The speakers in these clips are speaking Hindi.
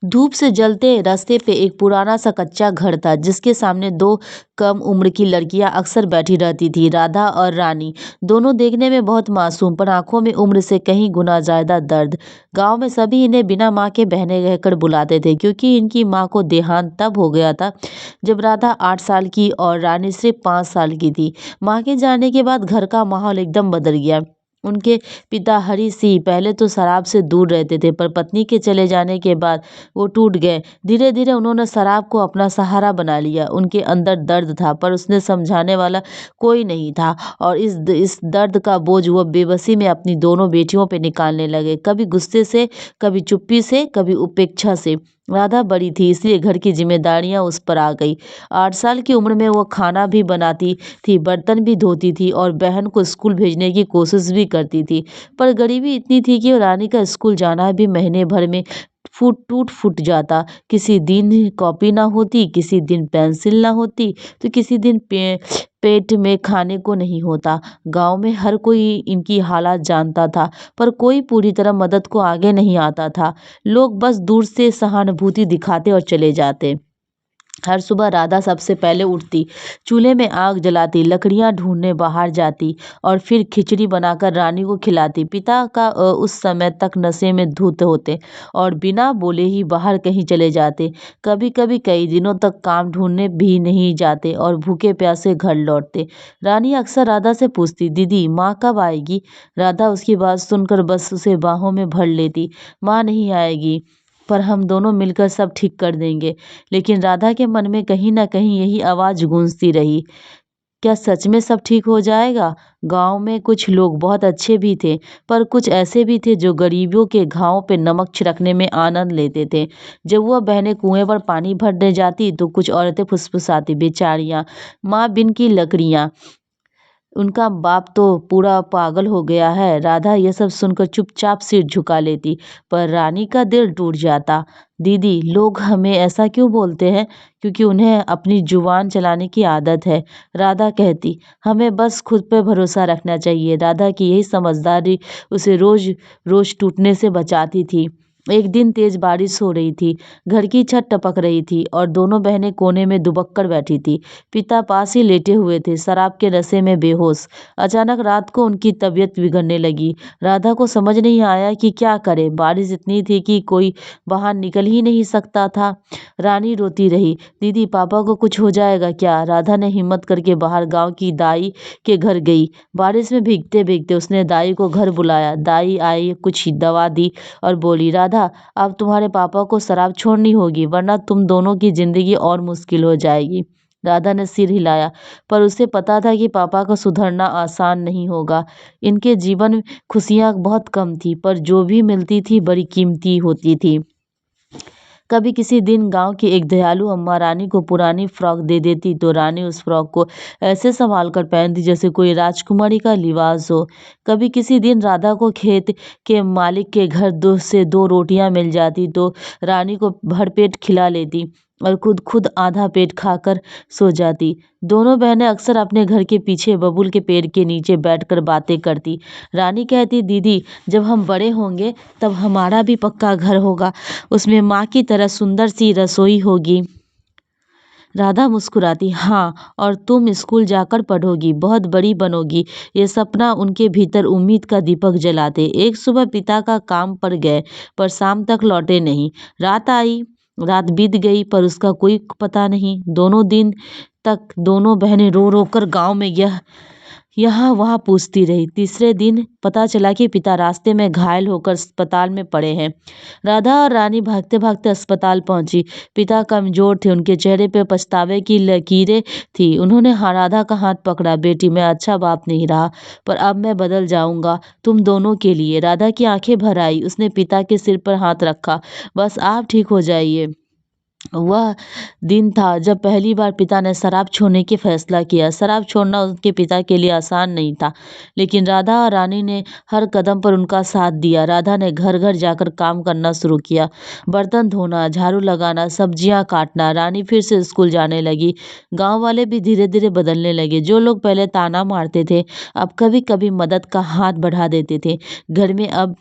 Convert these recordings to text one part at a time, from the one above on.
धूप से जलते रास्ते पे एक पुराना सा कच्चा घर था जिसके सामने दो कम उम्र की लड़कियां अक्सर बैठी रहती थी, राधा और रानी। दोनों देखने में बहुत मासूम पर आंखों में उम्र से कहीं गुना ज्यादा दर्द। गांव में सभी इन्हें बिना माँ के बहनें कहकर बुलाते थे क्योंकि इनकी माँ को देहांत तब हो गया था जब राधा 8 साल की और रानी सिर्फ 5 साल की थी। माँ के जाने के बाद घर का माहौल एकदम बदल गया। उनके पिता हरि सिंह पहले तो शराब से दूर रहते थे पर पत्नी के चले जाने के बाद वो टूट गए। धीरे धीरे उन्होंने शराब को अपना सहारा बना लिया। उनके अंदर दर्द था पर उसने समझाने वाला कोई नहीं था और इस दर्द का बोझ वो बेबसी में अपनी दोनों बेटियों पे निकालने लगे, कभी गुस्से से, कभी चुप्पी से, कभी उपेक्षा से। राधा बड़ी थी इसलिए घर की जिम्मेदारियां उस पर आ गई। 8 साल की उम्र में वो खाना भी बनाती थी, बर्तन भी धोती थी और बहन को स्कूल भेजने की कोशिश भी करती थी। पर गरीबी इतनी थी कि रानी का स्कूल जाना भी महीने भर में फूट जाता। किसी दिन कॉपी ना होती, किसी दिन पेंसिल ना होती, तो किसी दिन पेट में खाने को नहीं होता। गांव में हर कोई इनकी हालात जानता था पर कोई पूरी तरह मदद को आगे नहीं आता था। लोग बस दूर से सहानुभूति दिखाते और चले जाते। हर सुबह राधा सबसे पहले उठती, चूल्हे में आग जलाती, लकड़ियां ढूंढने बाहर जाती और फिर खिचड़ी बनाकर रानी को खिलाती। पिता का उस समय तक नशे में धुत होते और बिना बोले ही बाहर कहीं चले जाते। कभी कभी कई दिनों तक काम ढूंढने भी नहीं जाते और भूखे प्यासे घर लौटते। रानी अक्सर राधा से पूछती, दीदी माँ कब आएगी? राधा उसकी बात सुनकर बस उसे बाहों में भर लेती। माँ नहीं आएगी पर हम दोनों मिलकर सब ठीक कर देंगे। लेकिन राधा के मन में कहीं ना कहीं यही आवाज गूंजती रही, क्या सच में सब ठीक हो जाएगा? गांव में कुछ लोग बहुत अच्छे भी थे पर कुछ ऐसे भी थे जो गरीबियों के घावों पे नमक छिड़कने में आनंद लेते थे। जब वह बहनें कुएं पर पानी भरने जाती तो कुछ औरतें फुसफुसाती, बेचारियां माँ बिन की लकड़ियां, उनका बाप तो पूरा पागल हो गया है। राधा यह सब सुनकर चुपचाप सिर झुका लेती पर रानी का दिल टूट जाता। दीदी लोग हमें ऐसा क्यों बोलते हैं? क्योंकि उन्हें अपनी जुबान चलाने की आदत है, राधा कहती। हमें बस खुद पे भरोसा रखना चाहिए। राधा की यही समझदारी उसे रोज रोज टूटने से बचाती थी। एक दिन तेज बारिश हो रही थी, घर की छत टपक रही थी और दोनों बहनें कोने में दुबक कर बैठी थी। पिता पास ही लेटे हुए थे, शराब के नशे में बेहोश। अचानक रात को उनकी तबीयत बिगड़ने लगी। राधा को समझ नहीं आया कि क्या करे। बारिश इतनी थी कि कोई बाहर निकल ही नहीं सकता था। रानी रोती रही, दीदी पापा को कुछ हो जाएगा क्या? राधा ने हिम्मत करके बाहर गांव की दाई के घर गई। बारिश में भीगते भीगते उसने दाई को घर बुलाया। दाई आई, कुछ दवा दी और बोली, राधा अब तुम्हारे पापा को शराब छोड़नी होगी वरना तुम दोनों की जिंदगी और मुश्किल हो जाएगी। राधा ने सिर हिलाया पर उसे पता था कि पापा का सुधरना आसान नहीं होगा। इनके जीवन में खुशियां बहुत कम थी पर जो भी मिलती थी बड़ी कीमती होती थी। कभी किसी दिन गांव की एक दयालु अम्मा रानी को पुरानी फ्रॉक दे देती तो रानी उस फ्रॉक को ऐसे संभाल कर पहनती जैसे कोई राजकुमारी का लिबास हो। कभी किसी दिन राधा को खेत के मालिक के घर दो रोटियां मिल जाती तो रानी को भरपेट खिला लेती और खुद खुद आधा पेट खाकर सो जाती। दोनों बहनें अक्सर अपने घर के पीछे बबूल के पेड़ के नीचे बैठकर बातें करती। रानी कहती, दीदी जब हम बड़े होंगे तब हमारा भी पक्का घर होगा, उसमें माँ की तरह सुंदर सी रसोई होगी। राधा मुस्कुराती, हाँ, और तुम स्कूल जाकर पढ़ोगी, बहुत बड़ी बनोगी। ये सपना उनके भीतर उम्मीद का दीपक जलाते। एक सुबह पिता का काम पर गए पर शाम तक लौटे नहीं। रात आई, रात बीत गई पर उसका कोई पता नहीं। दोनों दिन तक दोनों बहनें रो रो कर गांव में यहाँ वहाँ पूछती रही। तीसरे दिन पता चला कि पिता रास्ते में घायल होकर अस्पताल में पड़े हैं। राधा और रानी भागते भागते अस्पताल पहुंची। पिता कमजोर थे, उनके चेहरे पे पछतावे की लकीरें थी। उन्होंने राधा का हाथ पकड़ा, बेटी मैं अच्छा बाप नहीं रहा पर अब मैं बदल जाऊंगा तुम दोनों के लिए। राधा की आंखें भर आई, उसने पिता के सिर पर हाथ रखा, बस आप ठीक हो जाइए। वह दिन था जब पहली बार पिता ने शराब छोड़ने की फैसला किया। शराब छोड़ना उनके पिता के लिए आसान नहीं था लेकिन राधा और रानी ने हर कदम पर उनका साथ दिया। राधा ने घर घर जाकर काम करना शुरू किया, बर्तन धोना, झाड़ू लगाना, सब्जियां काटना। रानी फिर से स्कूल जाने लगी। गांव वाले भी धीरे धीरे बदलने लगे। जो लोग पहले ताना मारते थे अब कभी कभी मदद का हाथ बढ़ा देते थे। घर में अब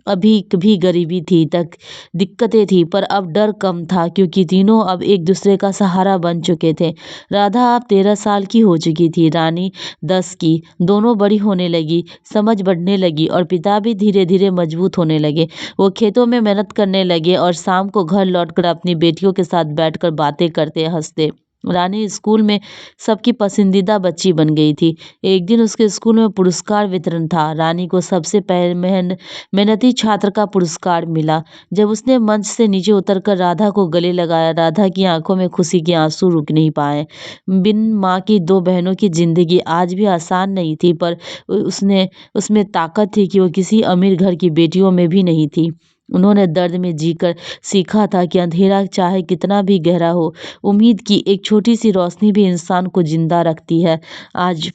अभी कभी गरीबी थी तक दिक्कतें थी, पर अब डर कम था क्योंकि तीनों अब एक दूसरे का सहारा बन चुके थे। राधा अब 13 साल की हो चुकी थी, रानी 10 की। दोनों बड़ी होने लगी, समझ बढ़ने लगी और पिता भी धीरे धीरे मजबूत होने लगे। वो खेतों में मेहनत करने लगे और शाम को घर लौटकर अपनी बेटियों के साथ बैठकर बातें करते हंसते। रानी स्कूल में सबकी पसंदीदा बच्ची बन गई थी। एक दिन उसके स्कूल में पुरस्कार वितरण था। रानी को सबसे पहले मेहनती छात्र का पुरस्कार मिला। जब उसने मंच से नीचे उतरकर राधा को गले लगाया, राधा की आंखों में खुशी के आंसू रुक नहीं पाए। बिन माँ की दो बहनों की जिंदगी आज भी आसान नहीं थी, पर उसने उसमें ताकत थी कि वो किसी अमीर घर की बेटियों में भी नहीं थी। उन्होंने दर्द में जीकर सीखा था कि अंधेरा चाहे कितना भी गहरा हो, उम्मीद की एक छोटी सी रोशनी भी इंसान को जिंदा रखती है। आज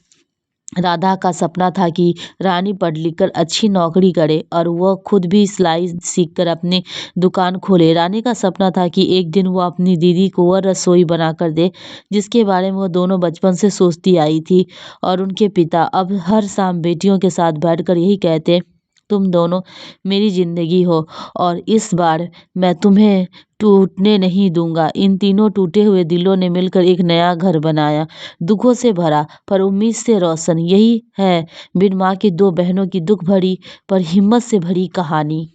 राधा का सपना था कि रानी पढ़ लिख कर अच्छी नौकरी करे और वह खुद भी सिलाई सीखकर अपनी दुकान खोले। रानी का सपना था कि एक दिन वो अपनी दीदी को वह रसोई बनाकर दे जिसके बारे में वो दोनों बचपन से सोचती आई थी। और उनके पिता अब हर शाम बेटियों के साथ बैठकर यही कहते, तुम दोनों मेरी जिंदगी हो और इस बार मैं तुम्हें टूटने नहीं दूंगा। इन तीनों टूटे हुए दिलों ने मिलकर एक नया घर बनाया, दुखों से भरा पर उम्मीद से रोशन। यही है बिन माँ की दो बहनों की दुख भरी पर हिम्मत से भरी कहानी।